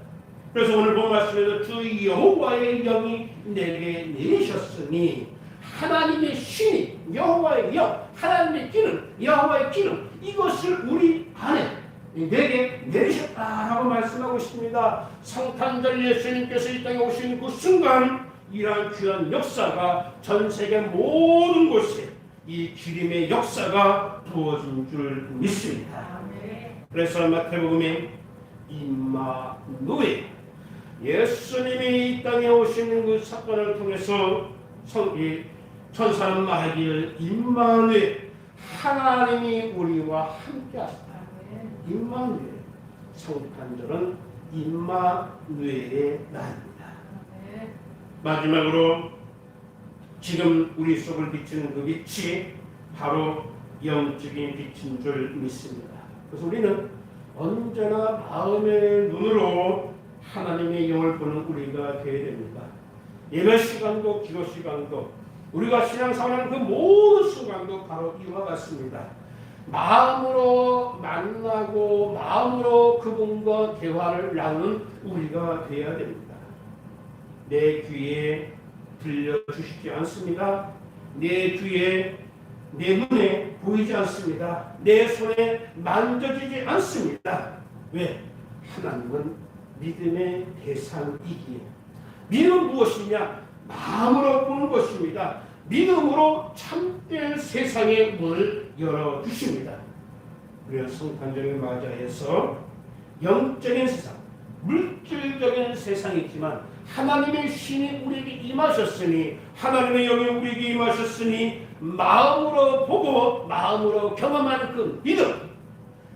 그래서 오늘 본 말씀에서 주 여호와의 영이 내게 내리셨으니 하나님의 신이 여호와의 영, 하나님의 기름, 여호와의 기름 이것을 우리 안에 내게 내리셨다라고 말씀하고 있습니다. 성탄절 예수님께서 이 땅에 오신 그 순간 이러한 귀한 역사가 전 세계 모든 곳에 이 기름의 역사가 부어진 줄 믿습니다. 그래서 마태복음에 임마누엘 예수님이 이 땅에 오시는 그 사건을 통해서 천사는 말하기를 임마누엘 하나님이 우리와 함께 하시다. 임마누엘 성탄절은 임마누엘의 날입니다. 마지막으로 지금 우리 속을 비추는 그 빛이 바로 영적인 빛인 줄 믿습니다. 그래서 우리는 언제나 마음의 눈으로 하나님의 영을 보는 우리가 되어야 됩니다. 예배 시간도 기도 시간도 우리가 신앙생활하는 그 모든 순간도 바로 이와 같습니다. 마음으로 만나고 마음으로 그분과 대화를 나누는 우리가 되어야 됩니다. 내 귀에 들려주시지 않습니다. 내 귀에 내 눈에 보이지 않습니다. 내 손에 만져지지 않습니다. 왜? 하나님은 믿음의 대상이기에 믿음은 무엇이냐? 마음으로 보는 것입니다. 믿음으로 참된 세상의 문을 열어주십니다. 우리가 성탄절을 맞이해서 영적인 세상, 물질적인 세상이지만 하나님의 신이 우리에게 임하셨으니 하나님의 영이 우리에게 임하셨으니 마음으로 보고 마음으로 경험하는 그 믿음,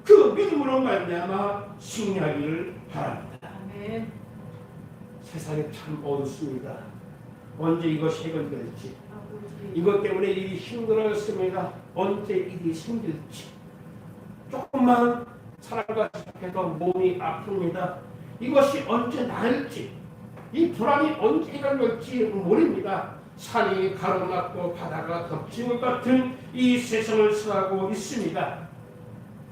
그 믿음으로 말미암아 승리하기를 바랍니다. 아멘. 세상이 참 어둡습니다. 언제 이것이 해결될지, 이것 때문에 일이 힘들었습니다. 언제 일이 생길지, 조금만 살아가 시작해도 몸이 아픕니다. 이것이 언제 나을지, 이 불안이 언제 해결될지 모릅니다. 산이 가로막고 바다가 덮친 것 같은 이 세상을 살아가고 있습니다.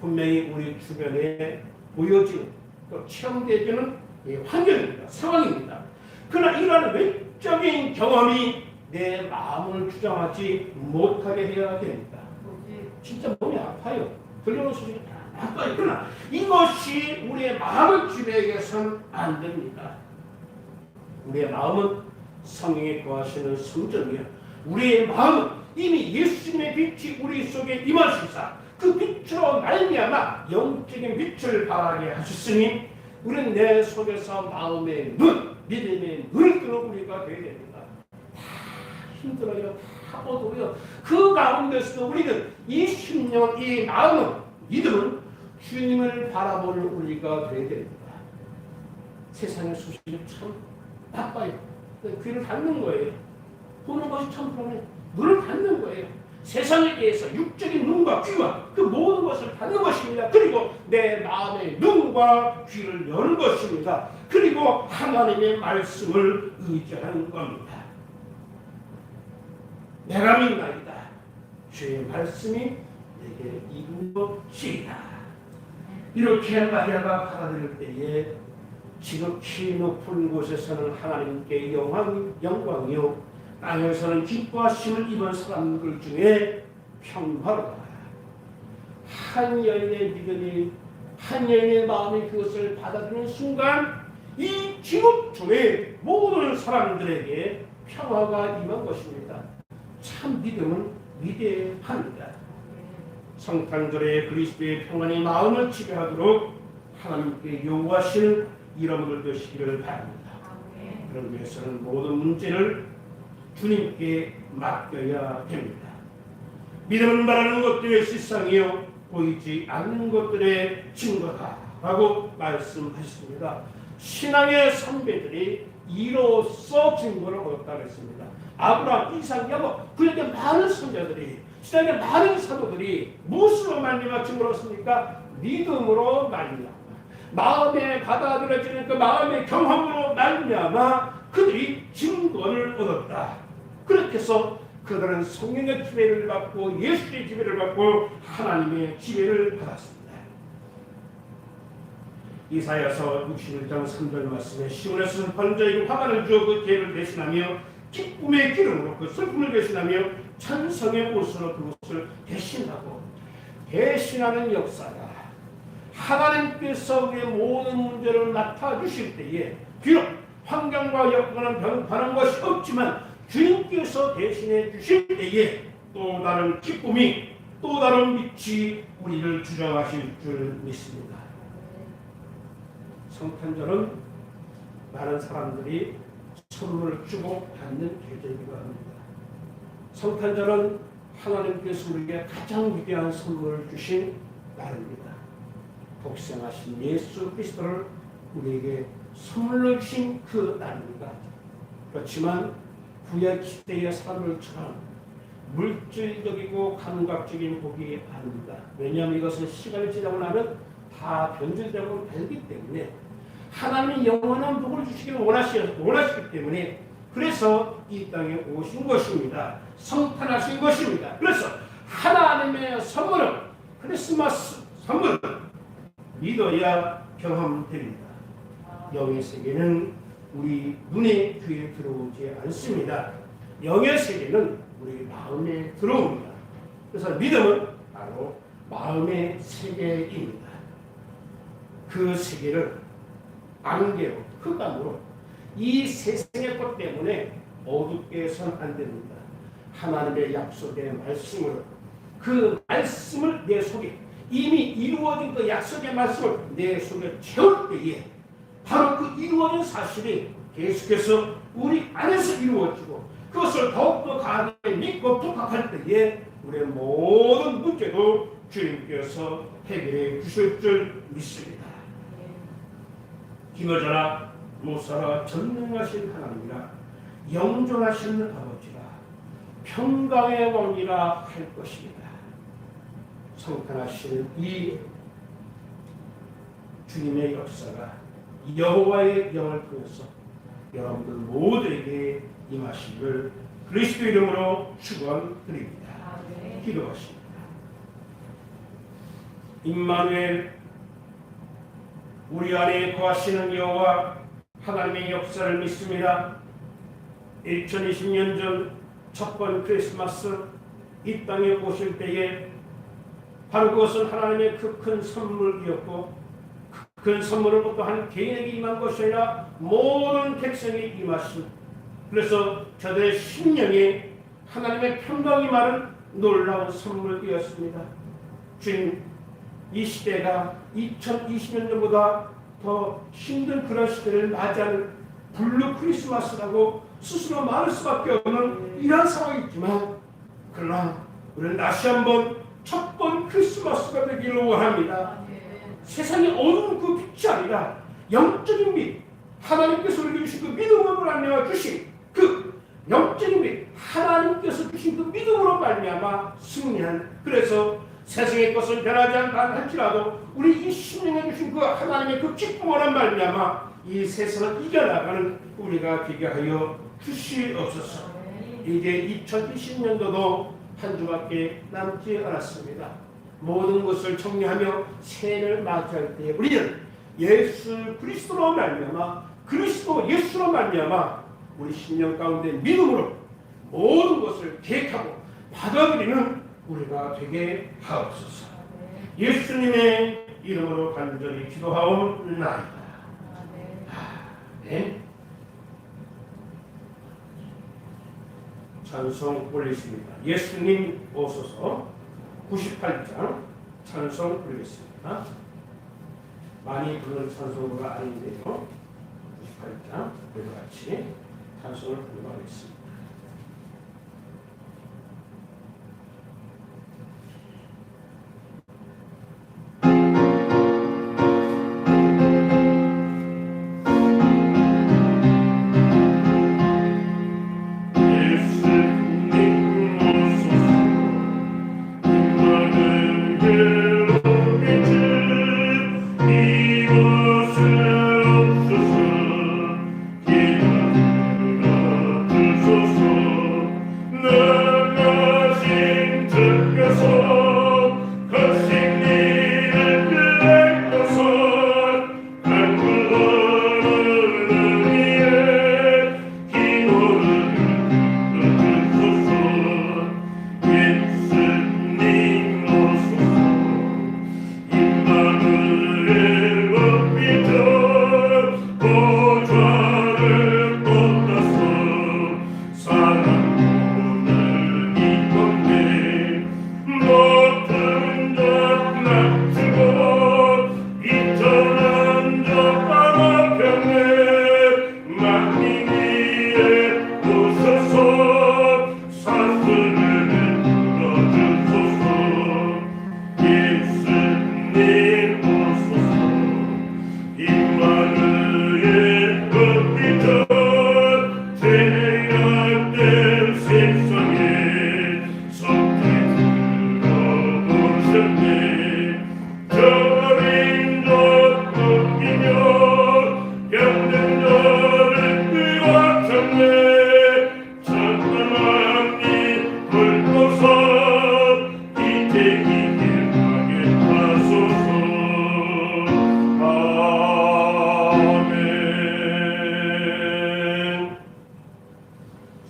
분명히 우리 주변에 보여지는 또 체험되어지는 환경입니다. 상황입니다. 그러나 이러한 외적인 경험이 내 마음을 주장하지 못하게 해야 됩니다. 진짜 몸이 아파요. 들려오는 소리가 다 아파요. 그러나 이것이 우리의 마음을 지배해서는 안 됩니다. 우리의 마음은 성령에 거하시는 성전이요. 우리의 마음은 이미 예수님의 빛이 우리 속에 임하시사 그 빛으로 말미암아 영적인 빛을 발하게 하셨으니 우리는 내 속에서 마음의 눈, 믿음의 눈을 뜨는 우리가 되어야 됩니다. 다 힘들어요. 다 어두워요. 그 가운데서도 우리는 이 심령, 이 마음은, 믿음은 주님을 바라보는 우리가 되어야 됩니다. 세상의 소식이 참 나빠요. 귀를 닫는 거예요. 보는 것이 참 편해. 눈을 닫는 거예요. 세상에 대해서 육적인 눈과 귀와 그 모든 것을 닫는 것입니다. 그리고 내 마음의 눈과 귀를 여는 것입니다. 그리고 하나님의 말씀을 의지하는 겁니다. 내가 믿나이다. 주의 말씀이 내게 이루어지리라. 이렇게 마리아가 받아들일 때에 지극히 높은 곳에서는 하나님께 영광이요 땅에서는 기뻐하심을 입은 사람들 중에 평화로다. 한 여인의 믿음이, 한 여인의 마음이 그것을 받아들이는 순간 이 지옥 중에 모든 사람들에게 평화가 임한 것입니다. 참 믿음은 위대합니다. 성탄절에 그리스도의 평안의 마음을 지배하도록 하나님께 요구하시는 여러분들 되시기를 바랍니다. 그런 위해서는 모든 문제를 주님께 맡겨야 됩니다. 믿음은 말하는 것들의 실상이요 보이지 않는 것들의 증거다라고 말씀하셨습니다. 신앙의 선배들이 이로써 증거를 얻었다고 했습니다. 아브라함, 이삭, 야곱, 그에게 많은 선자들이, 신앙의 많은 사도들이 무엇으로 말미암아 증거를 얻었습니까? 믿음으로 말미암아, 마음에 받아들여지는 그 마음의 경험으로 말미암아 그들이 증거를 얻었다. 그렇게 해서 그들은 성령의 지배를 받고 예수의 지배를 받고 하나님의 지배를 받았습니다. 이사야서 61장 3절 말씀에 시온에서는 번제이고 화관을 주어 그 죄를 대신하며 기쁨의 기름으로 그 슬픔을 대신하며 찬성의 옷으로 그것을 대신하고, 대신하는 역사가 하나님께서 우리의 모든 문제를 맡아주실 때에 비록 환경과 여건은 변한 것이 없지만 주님께서 대신해 주실 때에 또 다른 기쁨이, 또 다른 빛이 우리를 주장하실 줄 믿습니다. 성탄절은 많은 사람들이 선물을 주고 받는 계절이기도 합니다. 성탄절은 하나님께서 우리에게 가장 위대한 선물을 주신 날입니다. 복생하신 예수 그리스도를 우리에게 선물로 주신 그 날입니다. 그렇지만 구약 시대의 사람들처럼 물질적이고 감각적인 복이 아닙니다. 왜냐하면 이것은 시간이 지나고 나면 다 변질되고 말기 때문에 하나님이 영원한 복을 주시기를 원하시기 때문에 그래서 이 땅에 오신 것입니다. 성탄하신 것입니다. 그래서 하나님의 선물은, 크리스마스 선물은 믿어야 경험됩니다. 영의 세계는 우리 눈에 귀에 들어오지 않습니다. 영의 세계는 우리 마음에 들어옵니다. 그래서 믿음은 바로 마음의 세계입니다. 그 세계를 안개로, 흑암으로, 이 세상의 것 때문에 어둡게 해서는 안 됩니다. 하나님의 약속의 말씀으로, 그 말씀을 내 속에, 이미 이루어진 그 약속의 말씀을 내 속에 채울 때에 바로 그 이루어진 사실이 계속해서 우리 안에서 이루어지고 그것을 더욱더 강하게 믿고 독학할 때에 우리의 모든 문제도 주님께서 해결해 주실 줄 믿습니다. 기어져라 모사라 전능하신 하나님이라 영존하신 아버지라 평강의 왕이라 할 것입니다. 성탄하신 이 주님의 역사가 여호와의 영을 통해서 여러분들 모두에게 임하시기를 그리스도 이름으로 축원드립니다. 기도하십니다. 임마누엘, 우리 안에 거하시는 여호와 하나님의 역사를 믿습니다. 2020년 전 첫 번 크리스마스 이 땅에 오실 때에 바로 그것은 하나님의 그 큰 선물이었고, 그 선물은 어떠한 개인에게 임한 것이 아니라 모든 백성이 임하신, 그래서 저들의 심령에 하나님의 평강이 많은 놀라운 선물이었습니다. 주님, 이 시대가 2020년보다 더 힘든 그런 시대를 맞이하는 블루 크리스마스라고 스스로 말할 수밖에 없는 이러한 상황이 있지만, 그러나 우리는 다시 한번 첫 번 크리스마스가 되기를 원합니다. 세상의 어두운 그 빛이 아니라 영적인 빛, 하나님께서 우리에게 주신 그 믿음으로 말미암아 주신 그 영적인 빛, 하나님께서 주신 그 믿음으로 말미암아 승리한, 그래서 세상의 것은 변하지 않다 할지라도 우리 이 심령에 주신 그 하나님의 그 기쁨으로 말미암아 이 세상을 이겨나가는 우리가 되게 하여 주시옵소서. 이제 2020년도도 한 주밖에 남지 않았습니다. 모든 것을 정리하며 새해를 맞이할 때 우리는 예수 그리스도로 말미암아 그리스도 예수로 말미암아 우리 심령 가운데 믿음으로 모든 것을 계획하고 받아들이는 우리가 되게 하옵소서. 예수님의 이름으로 간절히 기도하옵나이다. 아멘. 찬송 올리십니다. 예수님 오소서 98장 찬송 올리겠습니다. 많이 부르는 찬송가 아닌데요. 98장 우리 같이 찬송을 부르고 하겠습니다.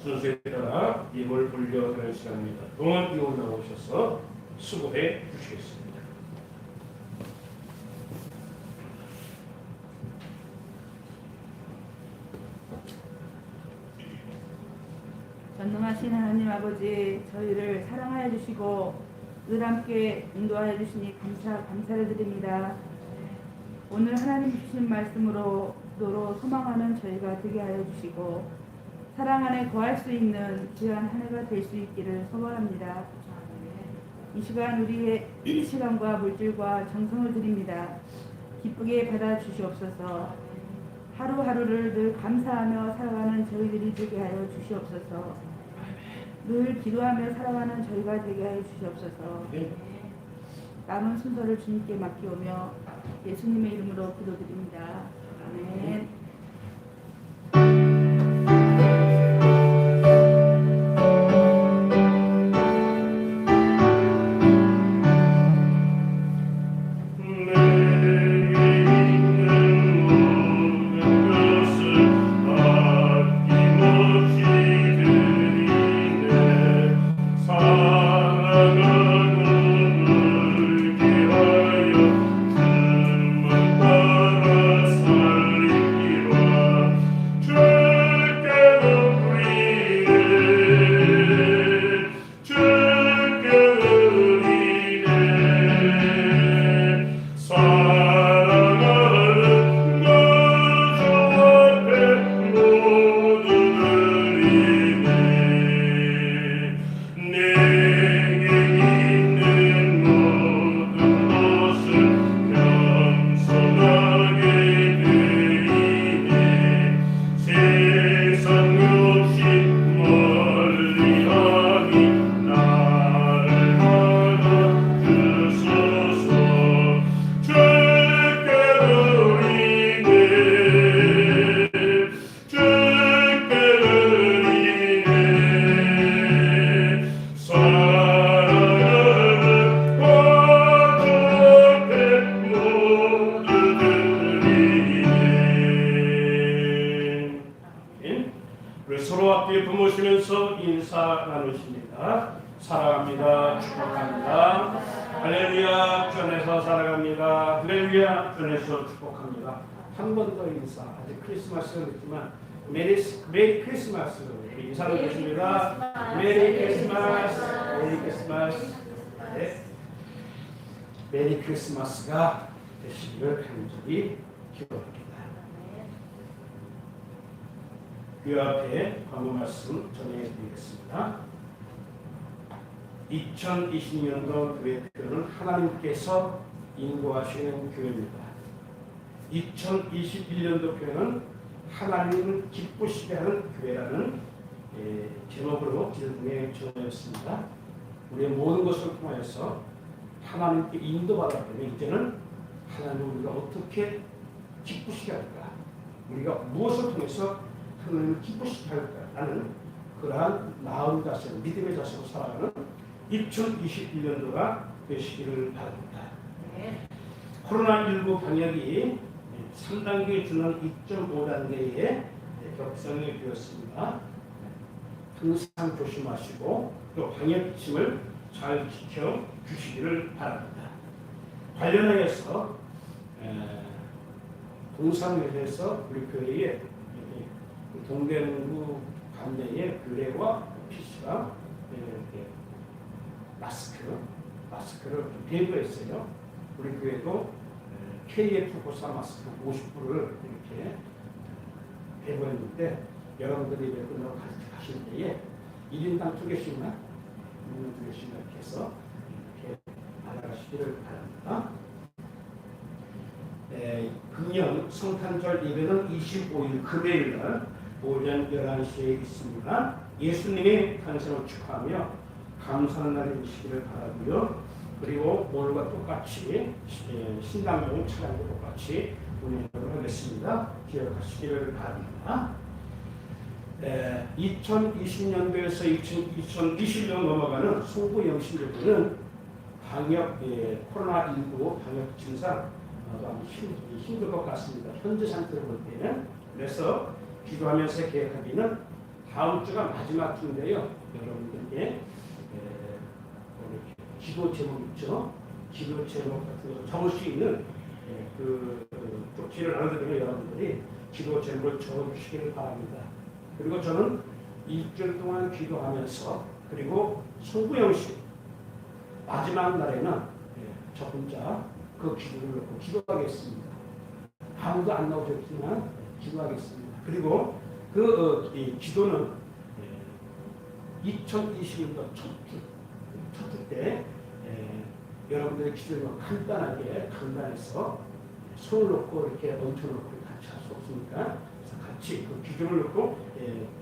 순서에 따라 예물 불려드리는 시간입니다. 동안 이호 나오셔서 수고해 주시겠습니다. 전능하신 하나님 아버지, 저희를 사랑하여 주시고 늘 함께 인도하여 주시니 감사를 드립니다. 오늘 하나님 주신 말씀으로 소망하는 저희가 되게 하여 주시고 사랑 안에 거할 수 있는 귀한 한 해가 될 수 있기를 소원합니다. 이 시간 우리의 시간과 물질과 정성을 드립니다. 기쁘게 받아 주시옵소서. 하루하루를 늘 감사하며 살아가는 저희들이 되게 하여 주시옵소서. 늘 기도하며 살아가는 저희가 되게 하여 주시옵소서. 남은 순서를 주님께 맡기오며 예수님의 이름으로 기도드립니다. 아멘. 살리기 서로 앞뒤에 부모시면서 인사 나누십니다. 사랑합니다. 축복합니다. 할렐루야. 주 안에서 살아갑니다. 할렐루야. 주 안에서 축복합니다. 한 번 더 인사. 아직 크리스마스가 늦지만 메리 크리스마스 인사 나누십니다. 메리 크리스마스. 메리 크리스마스. 네. 메리 크리스마스가 되시기를 간절히 기도합니다. 그 앞에 광고 말씀 전해드리겠습니다. 2020년도 교회는 하나님께서 인도하시는 교회입니다. 2021년도 교회는 하나님을 기쁘시게 하는 교회라는 제목으로 기도에 정하였습니다. 우리의 모든 것을 통하여서 하나님께 인도받아 보면 이제는 하나님을 우리가 어떻게 기쁘시게 할까? 우리가 무엇을 통해서 하나님을 기쁘시게 할까라는 그러한 나은 자세, 믿음의 자세로 살아가는 2021년도가 되시기를 바랍니다. 코로나19 방역이 3단계 주는 2.5단계에 격상이 되었습니다. 항상 조심하시고 또 방역 지침을 잘 지켜 주시기를 바랍니다. 관련하여서 동산회에서 우리 교회에 동대문구 관내에 교회와 PC가 마스크를 배부했어요. 우리 교회도 KF94 마스크 50불을 이렇게 배부했는데 여러분들이 배부라고 가실 때에 1인당 2개씩만 이렇게 해서 이렇게 알아가시기를 바랍니다. 금년 성탄절 예배는 25일 금요일날 오전 11시에 있습니다. 예수님의 탄생을 축하하며 감사하는 날이 되시기를 바라고요. 그리고 오늘과 똑같이 신당용 차량도 똑같이 운영을 하겠습니다. 기억하시기를 바랍니다. 2020년도에서 2021년 넘어가는 송구 영신교회는 방역, 코로나19 방역 증상 힘들 것 같습니다. 현재 상태로 볼 때는. 그래서 기도하면서 계획하기는 다음 주가 마지막 주인데요. 여러분들께 기도 제목 있죠? 기도 제목 같은 거 적을 수 있는 그 쪽지를 나눠드리면 여러분들이 기도 제목을 적어주시기를 바랍니다. 그리고 저는 일주일 동안 기도하면서 그리고 송구영식 마지막 날에는 저 혼자 그 기도를 놓고 기도하겠습니다. 아무도 안 나오셨지만 기도하겠습니다. 그리고 그 기도는 2020년도 첫 주 때 여러분들의 기도를 간단해서 손을 놓고 이렇게 얹혀놓고 같이 할 수 없으니까 같이 그 기도를 놓고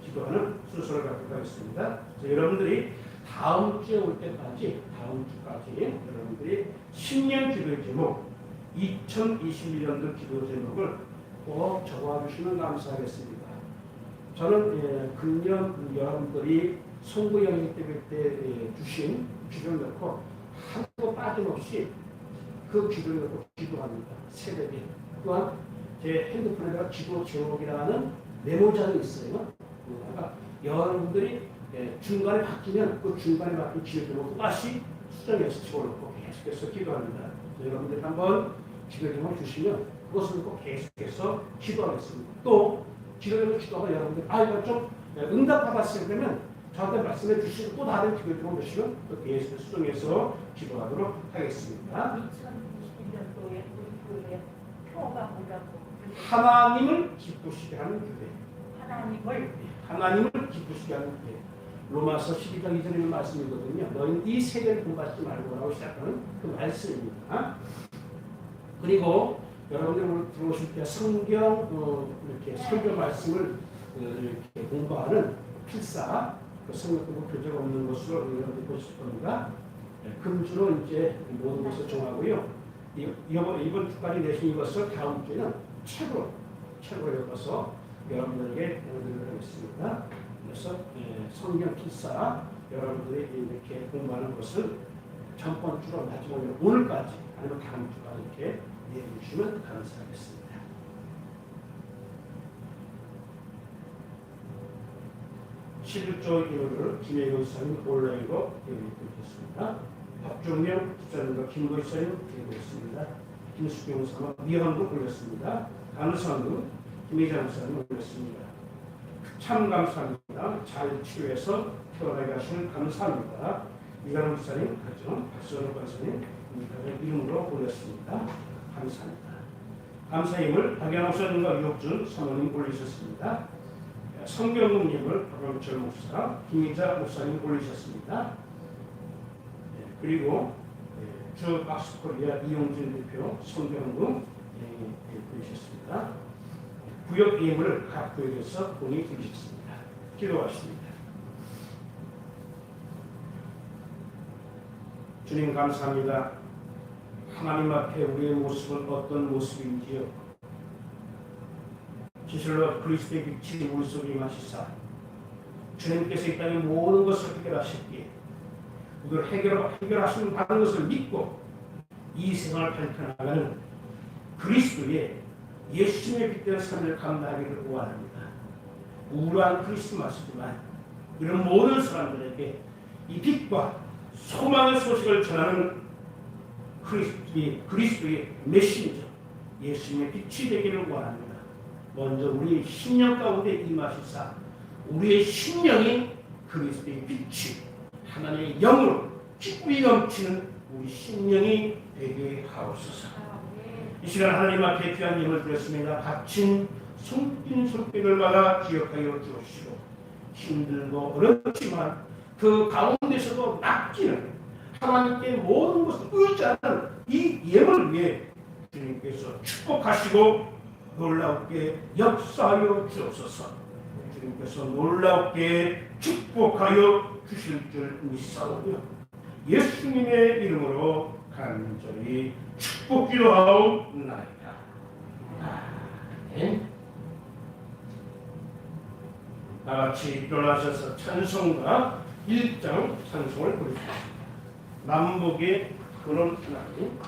기도하는 순서를 갖고 가겠습니다. 여러분들이 다음 주에 올 때까지 여러분들이 신년 기도 제목 2021년도 기도 제목을 꼭 적어주시면 감사하겠습니다. 저는 금년 여러분들이 송구 영역 때 주신 기도를 넣고 하나도 빠짐없이 그 기도를 넣고 기도합니다. 새벽에. 또한 제 핸드폰에다가 기도 제목이라는 메모장이 있어요. 그러다가 여러분들이 중간에 바뀌면 그 중간에 바뀐 기도 제목 또다시 수정해서 집어넣고 계속해서 기도합니다. 여러분들이 한번 기도 제목 주시면 그것을 꼭 계속해서 기도하겠습니다. 또 기도 제목 기도하고 여러분들이 이거 좀 응답받았어요 그러면 저한테 말씀해 주시고 또 다른 기도 제목 주시면 또 계속해서 수정해서 기도하도록 하겠습니다. 2021년도에 우리 교회 표가 뭐라고? 하나님을 기쁘시게 하는 교회. 하나님을 기쁘시게 하는 교회. 로마서 12장 2절의 말씀이거든요. 너희는 이 세계를 본받지 말고라고 시작하는 그 말씀입니다. 그리고 여러분들 들어오실 때 성경 이렇게 설교 말씀을 이렇게 공부하는 필사 그 성경 공부 교재가 없는 것으로 여러분들 보실 겁니다. 금주로 이제 모든 것을 정하고요. 이번 주까지 내신 이것을 다음 주에는 책으로 읽어서 여러분들에게 보내드리도록 하겠습니다. 그래서 성경 필사 여러분들이 이렇게 공부하는 것을 전번 주로 마지막으로 오늘까지 아니면 다음 주까지 이렇게 내주시면 감사하겠습니다. 11조 인호를 김혜경 사님 온라인으로 예고했습니다. 박종명 집사님과 김거희사님 예고했습니다. 김수경 사님 미헌도 올렸습니다. 감사원도 김혜장 사님 올렸습니다. 참 감사합니다. 잘 치료해서 태어나게 하시는 감사합니다. 이가람 목사님, 가정, 박선호 권사님, 가정 이름으로 올렸습니다. 감사합니다. 감사임을 박연옥 목사님과 유혁준 사모님 올리셨습니다. 성경님을 박영철 목사, 김희자 목사님 올리셨습니다. 그리고 주 박스코리아 이용진 대표 성경님 올리셨습니다. 구역 예물을 각 구역에서 본인이 드리셨습니다. 기도하십니다. 주님 감사합니다. 하나님 앞에 우리의 모습은 어떤 모습인지요. 진실로 그리스도의 빛이 우리 속에 임하시사 주님께서 이 땅의 모든 것을 해결하셨기에 우리를 해결하시는 받은 것을 믿고 이 세상을 밝혀나가는 그리스도의 예수님의 빛된 삶을 감당하기를 원합니다. 우울한 크리스마스지만 이런 모든 사람들에게 이 빛과 소망의 소식을 전하는 그리스도의 메신저 예수님의 빛이 되기를 원합니다. 먼저 우리의 심령 가운데 임하시사 우리의 심령이 그리스도의 빛이 하나님의 영으로 기쁨이 넘치는 우리 심령이 되게 하옵소서. 이 시간 하나님 앞에 귀한 예물 드렸습니다. 갇힌 숨긴 손길을마다 기억하여 주옵시고 힘들고 어렵지만 그 가운데서도 맡기는 하나님께 모든 것을 의지하는 이 예물을 위해 주님께서 축복하시고 놀랍게 역사하여 주옵소서. 주님께서 놀랍게 축복하여 주실 줄 믿사오며 예수님의 이름으로 간절히 축복 기도하옵나이다. 아멘. 나같이 일어나셔서 찬송가 1장 찬송을 부르십시오. 남북의 그런 하나님.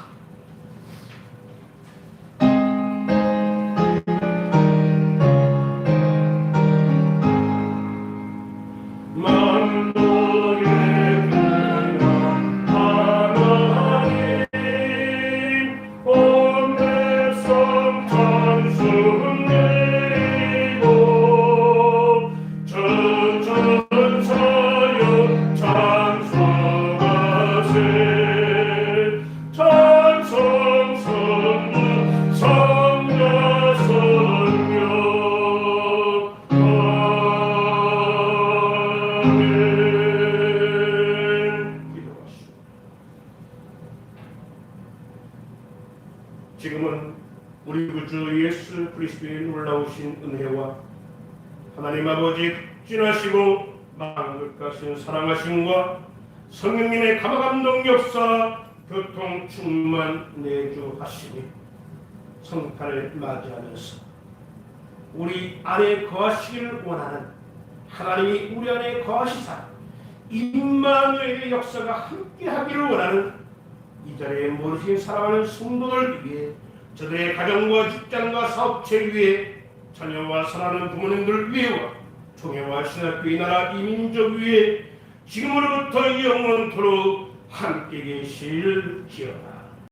지금은 우리 구주 예수 그리스도의 놀라우신 은혜와 하나님 아버지 극진하시고 만국가신 사랑하심과 성령님의 감화감동 역사 교통 충만 내주하시니 성탄을 맞이하면서 우리 안에 거하시기를 원하는 하나님이 우리 안에 거하시사 임마누엘의 역사가 함께하기를 원하는 이 자리에 모르신 사랑하는 성도들 위해 저들의 가정과 직장과 사업체를 위해 자녀와 사랑하는 부모님들 위해와 총회와 신학교의 나라 이민족 위해 지금으로부터 영원토록 함께 계실 기어다.